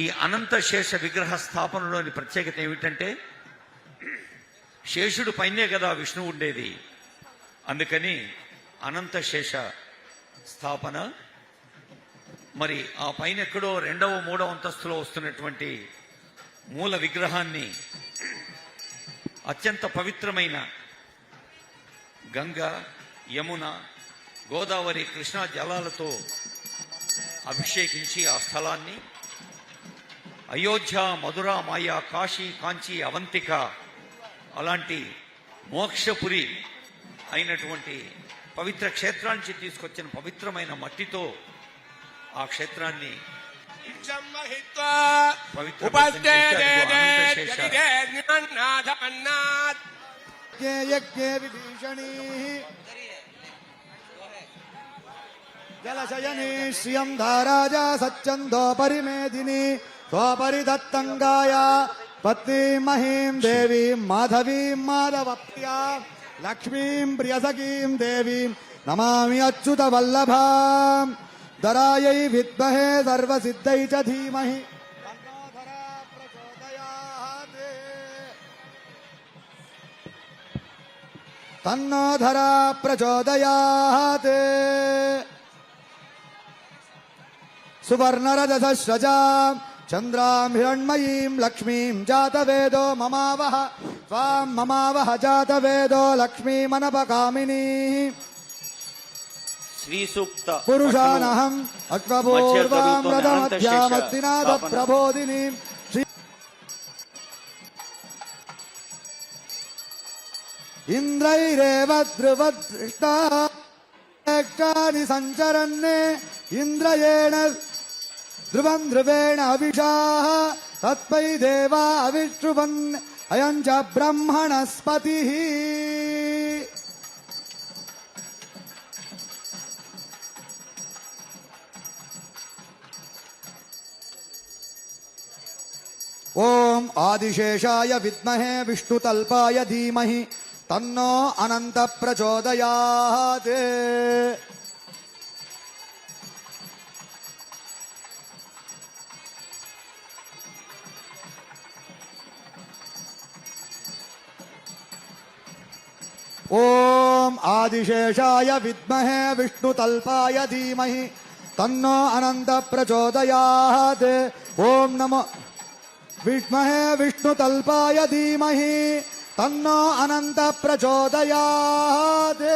ఈ అనంత శేష విగ్రహ స్థాపనలోని ప్రత్యేకత ఏమిటంటే, శేషుడు పైనే కదా విష్ణువు ఉండేది. అందుకని అనంత శేష స్థాపన. మరి ఆ పైన ఎక్కడో 2వ 3వ అంతస్తులో వస్తున్నటువంటి మూల విగ్రహాన్ని అత్యంత పవిత్రమైన గంగా, యమున, గోదావరి, కృష్ణా జలాలతో అభిషేకించి ఆ స్థలాన్ని అయోధ్య, మధుర, మాయ, కాశీ, కాంచి, అవంతిక అలాంటి మోక్షపురి అయినటువంటి పవిత్ర క్షేత్రానికి తీసుకొచ్చిన పవిత్రమైన మట్టితో ఆ క్షేత్రాన్ని జలశయనీ శ్రియం ధారాజా సచ్చందో పరిమేదిని స్వపరిదత్తంగాయ పత్నీం మహీం దేవీం మాధవీం మాధవప్రియా లక్ష్మీం ప్రియసఖీం దేవీం నమామి అచ్యుత వల్లభాం ధరాయై విద్మహే సర్వసిద్ధై చ ధీమహి తన్నో ధరా ప్రచోదయాత్. సువర్ణరజసస్రజాం చంద్రాం హిరణ్మయీం లక్ష్మీం జాతవేదో మమావహ త్వాం మమావహ జాతవేదో లక్ష్మీమనపకామినీ. శ్రీసూక్త పురుషానహం అశ్వపూర్వాం రథమధ్యామత్తినాథ ప్రబోధినీం. ఇంద్రైరేవ ధ్రువదృష్టాని సంచరన్నే ఇంద్రయేణ ధ్రువం ధ్రువేణ అవిషాః తత్పై దేవా అవిష్ణువన్ అయం చ బ్రహ్మణస్పతిః. ఓం ఆదిశేషాయ విద్మహే విష్ణుతల్పాయ ధీమహి తన్నో అనంత ప్రచోదయాత్. ఓం ఆదిశేషాయ విద్మహే విష్ణుతల్పాయ ధీమహి తన్నో అనంత ప్రచోదయాత్. ఓం నమో విద్మహే విష్ణుతల్పాయ ధీమహి తన్నో అనంత ప్రచోదయాత్.